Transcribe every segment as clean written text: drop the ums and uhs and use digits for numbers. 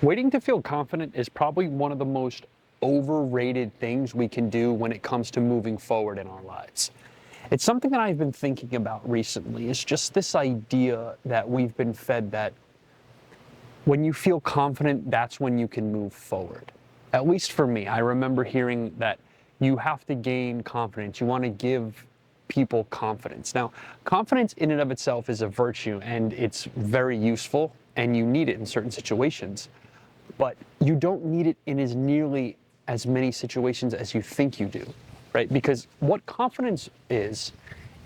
Waiting to feel confident is probably one of the most overrated things we can do when it comes to moving forward in our lives. It's something that I've been thinking about recently. It's just this idea that we've been fed that when you feel confident, that's when you can move forward. At least for me, I remember hearing that you have to gain confidence. You want to give people confidence. Now, confidence in and of itself is a virtue and it's very useful and you need it in certain situations. But you don't need it in as nearly as many situations as you think you do, right? Because what confidence is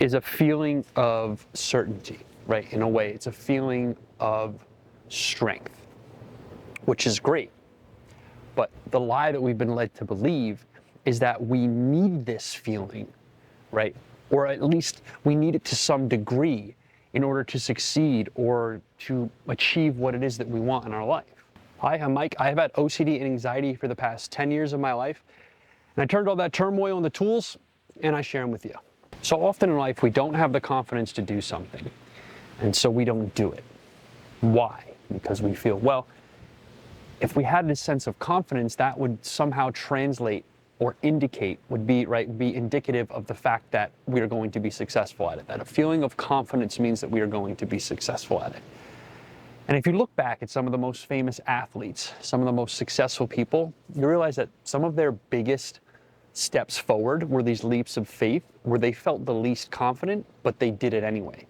a feeling of certainty, right? In a way, it's a feeling of strength, which is great. But the lie that we've been led to believe is that we need this feeling, right? Or at least we need it to some degree in order to succeed or to achieve what it is that we want in our life. Hi, I'm Mike. I have had OCD and anxiety for the past 10 years of my life, and I turned all that turmoil into tools, and I share them with you. So often in life, we don't have the confidence to do something, and so we don't do it. Why? Because we feel, well, if we had this sense of confidence, that would somehow translate or indicate, would be indicative of the fact that we are going to be successful at it, that a feeling of confidence means that we are going to be successful at it. And if you look back at some of the most famous athletes, some of the most successful people, you realize that some of their biggest steps forward were these leaps of faith where they felt the least confident, but they did it anyway.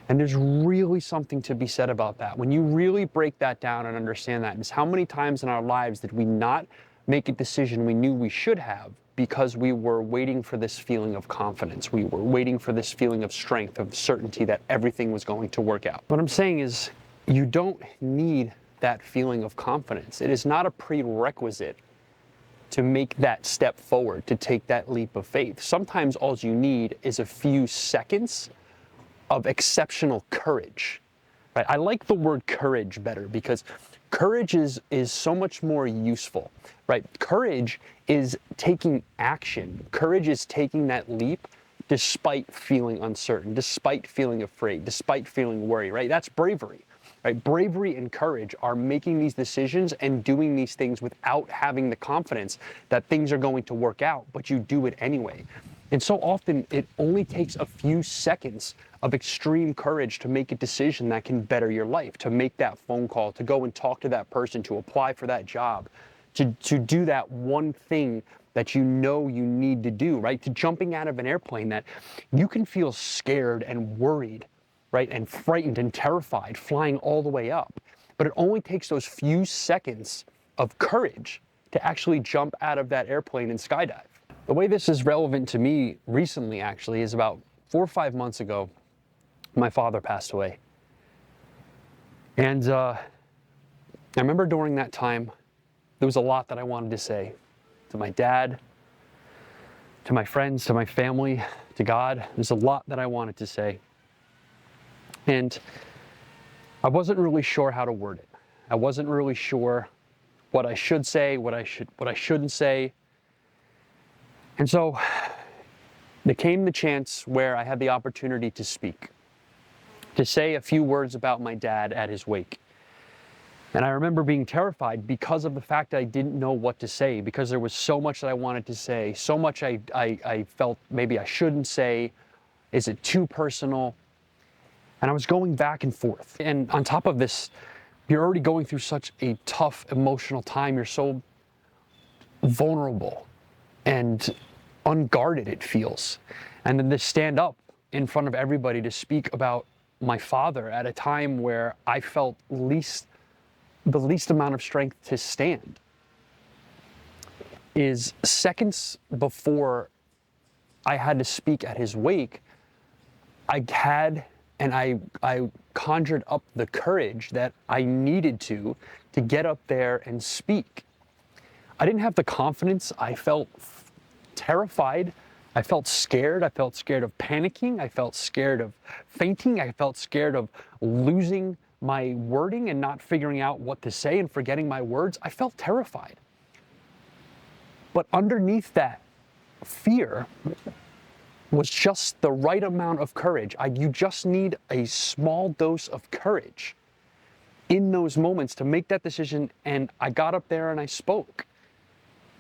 And there's really something to be said about that. When you really break that down and understand that, is how many times in our lives did we not make a decision we knew we should have because we were waiting for this feeling of confidence. We were waiting for this feeling of strength, of certainty that everything was going to work out. What I'm saying is, you don't need that feeling of confidence. It is not a prerequisite to make that step forward, to take that leap of faith. Sometimes all you need is a few seconds of exceptional courage. Right? I like the word courage better because courage is so much more useful. Right? Courage is taking action. Courage is taking that leap despite feeling uncertain, despite feeling afraid, despite feeling worried. Right? That's bravery. Right? Bravery and courage are making these decisions and doing these things without having the confidence that things are going to work out, but you do it anyway. And so often it only takes a few seconds of extreme courage to make a decision that can better your life, to make that phone call, to go and talk to that person, to apply for that job, to do that one thing that you know you need to do, right? To jumping out of an airplane that you can feel scared and worried, right, and frightened and terrified flying all the way up. But it only takes those few seconds of courage to actually jump out of that airplane and skydive. The way this is relevant to me recently, actually, is about 4 or 5 months ago, my father passed away. And I remember during that time, there was a lot that I wanted to say to my dad, to my friends, to my family, to God. There's a lot that I wanted to say. And I wasn't really sure how to word it. I wasn't really sure what I should say, what I shouldn't say. And so there came the chance where I had the opportunity to speak, to say a few words about my dad at his wake. And I remember being terrified because of the fact that I didn't know what to say, because there was so much that I wanted to say, so much I felt maybe I shouldn't say. Is it too personal? And I was going back and forth. And on top of this, you're already going through such a tough emotional time. You're so vulnerable and unguarded, it feels. And then to stand up in front of everybody to speak about my father at a time where I felt the least amount of strength to stand is seconds before I had to speak at his wake. I conjured up the courage that I needed to get up there and speak. I didn't have the confidence. I felt terrified. I felt scared. I felt scared of panicking. I felt scared of fainting. I felt scared of losing my wording and not figuring out what to say and forgetting my words. I felt terrified. But underneath that fear was just the right amount of courage. You just need a small dose of courage in those moments to make that decision, and I got up there and I spoke.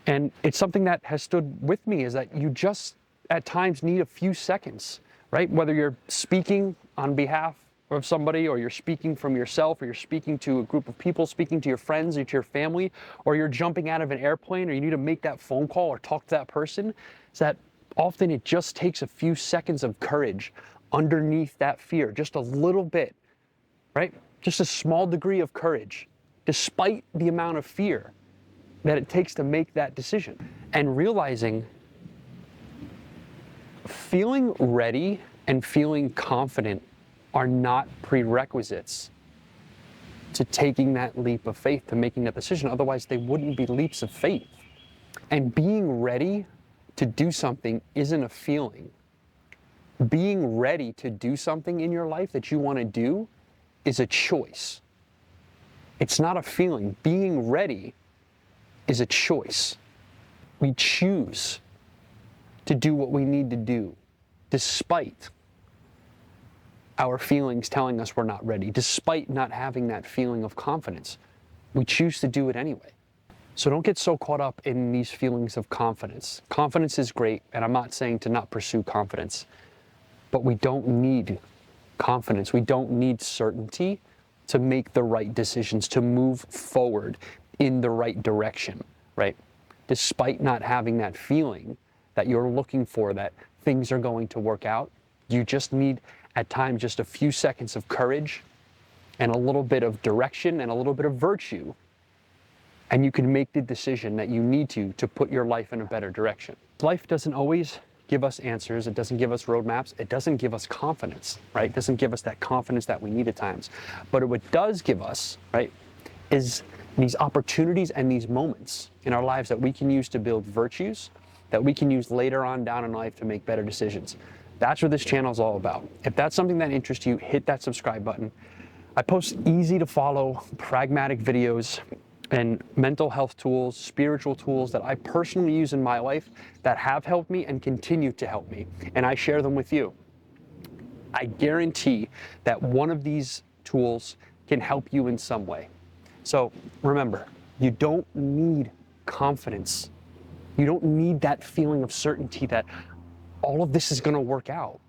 And it's something that has stood with me, is that you just at times need a few seconds, right? Whether you're speaking on behalf of somebody, or you're speaking from yourself, or you're speaking to a group of people, speaking to your friends or to your family, or you're jumping out of an airplane, or you need to make that phone call or talk to that person, is that often it just takes a few seconds of courage underneath that fear, just a little bit, right? Just a small degree of courage, despite the amount of fear that it takes to make that decision. And realizing feeling ready and feeling confident are not prerequisites to taking that leap of faith, to making that decision. Otherwise, they wouldn't be leaps of faith. And being ready to do something isn't a feeling. Being ready to do something in your life that you want to do is a choice. It's not a feeling. Being ready is a choice. We choose to do what we need to do, despite our feelings telling us we're not ready, despite not having that feeling of confidence. We choose to do it anyway. So don't get so caught up in these feelings of confidence. Confidence is great, and I'm not saying to not pursue confidence, but we don't need confidence. We don't need certainty to make the right decisions, to move forward in the right direction, right? Despite not having that feeling that you're looking for, that things are going to work out, you just need at times just a few seconds of courage and a little bit of direction and a little bit of virtue, and you can make the decision that you need to put your life in a better direction. Life doesn't always give us answers. It doesn't give us roadmaps. It doesn't give us confidence, right? It doesn't give us that confidence that we need at times. But what does give us, right, is these opportunities and these moments in our lives that we can use to build virtues, that we can use later on down in life to make better decisions. That's what this channel is all about. If that's something that interests you, hit that subscribe button. I post easy to follow, pragmatic videos and mental health tools, spiritual tools that I personally use in my life that have helped me and continue to help me. And I share them with you. I guarantee that one of these tools can help you in some way. So remember, you don't need confidence. You don't need that feeling of certainty that all of this is going to work out.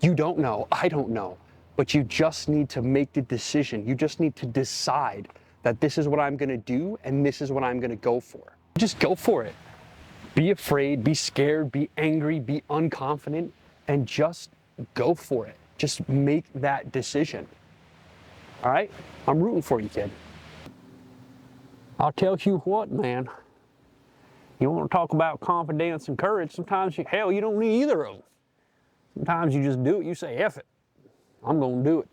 You don't know, I don't know, but you just need to make the decision. You just need to decide that this is what I'm going to do and this is what I'm going to go for. Just go for it. Be afraid, be scared, be angry, be unconfident, and just go for it. Just make that decision. All right? I'm rooting for you, kid. I'll tell you what, man. You want to talk about confidence and courage, sometimes you don't need either of them. Sometimes you just do it. You say, F it. I'm going to do it.